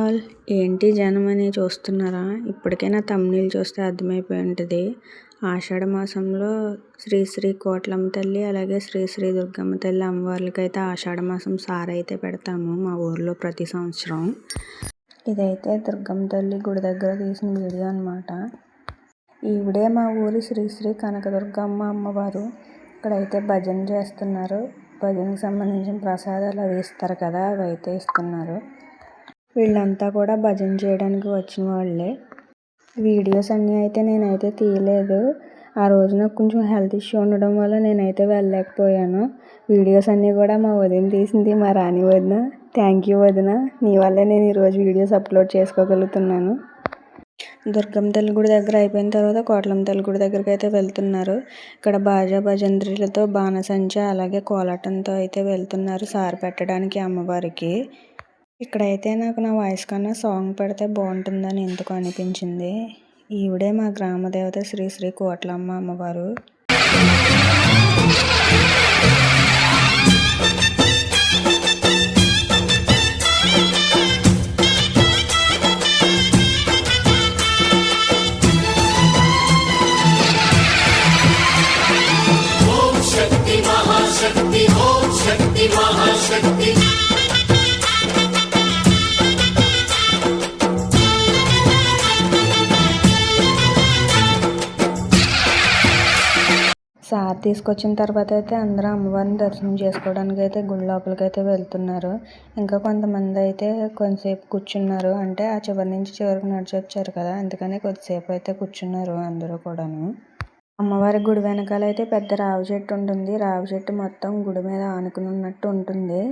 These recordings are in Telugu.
ఆల్ ఏంటి జనం అని చూస్తున్నారా? ఇప్పటికైనా థంబ్‌నెయిల్ చూస్తే అర్థమైపోయి ఉంటుంది. ఆషాఢ మాసంలో శ్రీ శ్రీ కోట్లమ్మ తల్లి అలాగే శ్రీ శ్రీ దుర్గమ్మ తల్లి అమ్మవార్లకైతే ఆషాఢ మాసం సారైతే పెడతాము మా ఊర్లో ప్రతి సంవత్సరం. ఇదైతే దుర్గమ్మ తల్లి గుడి దగ్గర తీసిన వీడియో అనమాట. ఈవిడే మా ఊరి శ్రీ శ్రీ కనకదుర్గమ్మ అమ్మవారు. ఇక్కడైతే భజన చేస్తున్నారు. భజనకు సంబంధించిన ప్రసాదాలు అవి ఇస్తారు కదా, అవి అయితే ఇస్తున్నారు. వీళ్ళంతా కూడా భజన చేయడానికి వచ్చిన వాళ్ళే. వీడియోస్ అన్నీ అయితే నేనైతే తీయలేదు. ఆ రోజు నాకు కొంచెం హెల్త్ ఇష్యూ ఉండడం వల్ల నేనైతే వెళ్ళలేకపోయాను. వీడియోస్ అన్నీ కూడా మా వదిన తీసింది, మా రాణి వదిన. థ్యాంక్ యూ వదిన, నీ వల్లే నేను ఈరోజు వీడియోస్ అప్లోడ్ చేసుకోగలుగుతున్నాను. దుర్గమ్మ తల్లి గుడి దగ్గర అయిపోయిన తర్వాత కోట్లమ్మ తల్లి గుడి దగ్గరికి అయితే వెళ్తున్నారు. ఇక్కడ బాజా భజంత్రీలతో బాణసంచ అలాగే కోలాటంతో అయితే వెళ్తున్నారు సారి పెట్టడానికి అమ్మవారికి. ఇక్కడైతే నాకు నా వాయిస్ కన్నా సాంగ్ పెడితే బాగుంటుందని ఎందుకు అనిపించింది. ఈవిడే మా గ్రామ దేవత శ్రీ శ్రీ కోట్లమ్మ అమ్మవారు. సార్ తీసుకొచ్చిన తర్వాత అయితే అందరూ అమ్మవారిని దర్శనం చేసుకోవడానికి అయితే గుడి లోపలికి అయితే వెళ్తున్నారు. ఇంకా కొంతమంది అయితే కొంతసేపు కూర్చున్నారు. అంటే ఆ చివరి నుంచి చివరికి నడిచి వచ్చారు కదా, అందుకని కొద్దిసేపు అయితే కూర్చున్నారు అందరూ కూడాను. అమ్మవారి గుడి వెనకాల అయితే పెద్ద రావి చెట్టు ఉంటుంది. రావి చెట్టు మొత్తం గుడి మీద ఆనుకుని ఉన్నట్టు ఉంటుంది.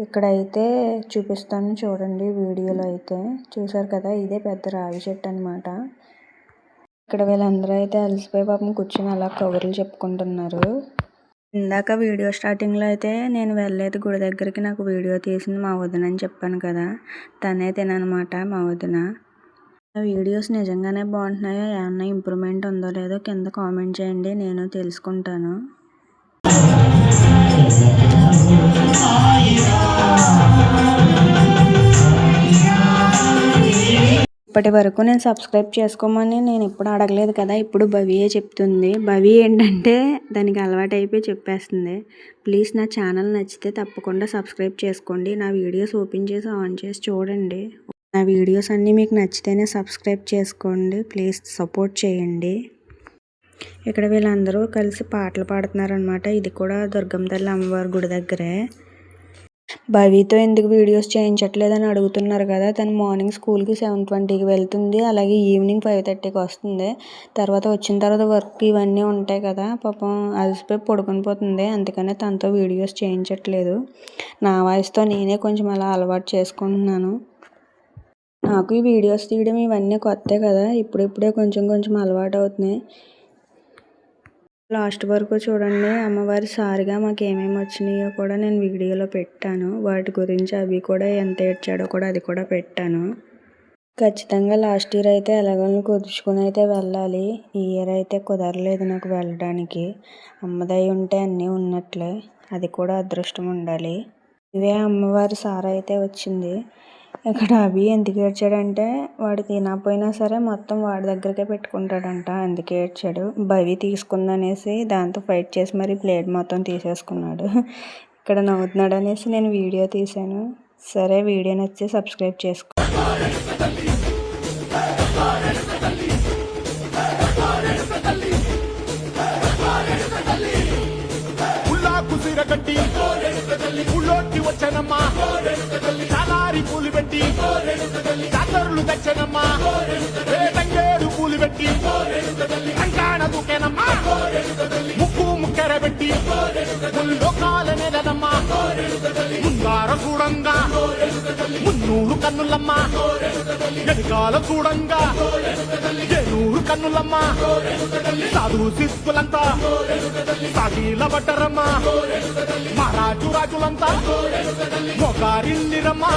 ఇక్కడైతే చూపిస్తాను చూడండి వీడియోలో అయితే. చూసారు కదా, ఇదే పెద్ద రావి చెట్టు అనమాట. ఇక్కడ వీళ్ళందరూ అయితే అలసిపోయి పాపం కూర్చొని అలా కబుర్లు చెప్పుకుంటున్నారు. ఇందాక వీడియో స్టార్టింగ్లో అయితే నేను వెళ్ళలేదు గుడి దగ్గరికి, నాకు వీడియో తీసింది మా వదిన అని చెప్పాను కదా, తనే తిననమాట మా వదిన. వీడియోస్ నిజంగానే బాగుంటున్నాయో ఏమన్నా ఇంప్రూవ్మెంట్ ఉందో లేదో కింద కామెంట్ చేయండి, నేను తెలుసుకుంటాను. ఇప్పటి వరకు నేను సబ్స్క్రైబ్ చేసుకోమని నేను ఎప్పుడు అడగలేదు కదా, ఇప్పుడు భవియే చెప్తుంది. భవి ఏంటంటే దానికి అలవాటు అయిపోయి చెప్పేస్తుంది. ప్లీజ్ నా ఛానల్ నచ్చితే తప్పకుండా సబ్స్క్రైబ్ చేసుకోండి. నా వీడియోస్ ఓపెన్ చేసి ఆన్ చేసి చూడండి. నా వీడియోస్ అన్నీ మీకు నచ్చితేనే సబ్స్క్రైబ్ చేసుకోండి. ప్లీజ్ సపోర్ట్ చేయండి. ఇక్కడ వీళ్ళందరూ కలిసి పాటలు పాడుతున్నారనమాట. ఇది కూడా దుర్గమ్మ తల్లి అమ్మవారి గుడి దగ్గరే. భవితో ఎందుకు వీడియోస్ చేయించట్లేదని అడుగుతున్నారు కదా, తను మార్నింగ్ స్కూల్కి 7:20కి వెళ్తుంది, అలాగే ఈవినింగ్ 5:30కి వస్తుంది. తర్వాత వచ్చిన తర్వాత వర్క్ ఇవన్నీ ఉంటాయి కదా, పాపం అలసిపోయి పడుకొని పోతుంది. అందుకనే తనతో వీడియోస్ చేయించట్లేదు. నా వాయిస్తో నేనే కొంచెం అలా అలవాటు చేసుకుంటున్నాను. నాకు ఈ వీడియోస్ తీయడం ఇవన్నీ కొత్తే కదా, ఇప్పుడిప్పుడే కొంచెం కొంచెం అలవాటు అవుతున్నాయి. లాస్ట్ వరకు చూడండి. అమ్మవారి సారిగా మాకు ఏమేమి వచ్చినాయో కూడా నేను వీడియోలో పెట్టాను. వాటి గురించి అవి కూడా ఎంత ఏడ్చాడో కూడా అది కూడా పెట్టాను. ఖచ్చితంగా లాస్ట్ ఇయర్ అయితే ఎలాగోని కుదుర్చుకుని అయితే వెళ్ళాలి. ఈ ఇయర్ అయితే కుదరలేదు నాకు వెళ్ళడానికి. అమ్మదయ్య ఉంటే అన్నీ ఉన్నట్లే, అది కూడా అదృష్టం ఉండాలి. ఇవే అమ్మవారి సార అయితే వచ్చింది. ఇక్కడ అవి ఎందుకు ఏడ్చాడంటే వాడు తినకపోయినా సరే మొత్తం వాడి దగ్గరికే పెట్టుకుంటాడంట, అందుకే ఏడ్చాడు. భవి తీసుకుందనేసి దాంతో ఫైట్ చేసి మరి ప్లేట్ మొత్తం తీసేసుకున్నాడు. ఇక్కడ నవ్వుతున్నాడు అనేసి నేను వీడియో తీశాను. సరే, వీడియో నచ్చి సబ్స్క్రైబ్ చేసుకో. వచ్చనమ్మా చాలారి పూలు పెట్టి చాతరులు తెచ్చనమ్మా, తంగేడు పూలు పెట్టి కంకాణ దూకేనమ్మా, ముక్కు ముక్కెర పెట్టి లోకాల నెలనమ్మా, ముంగార చూడంగా మున్నూరు కన్నులమ్మా, వెనకాల చూడంగా ఏనూరు కన్నులమ్మా, సాధు సిక్కులంతా సాగిల బట్టరమ్మా, మహారాజు రాజులంతా మొగారిల్లిరమ్మా.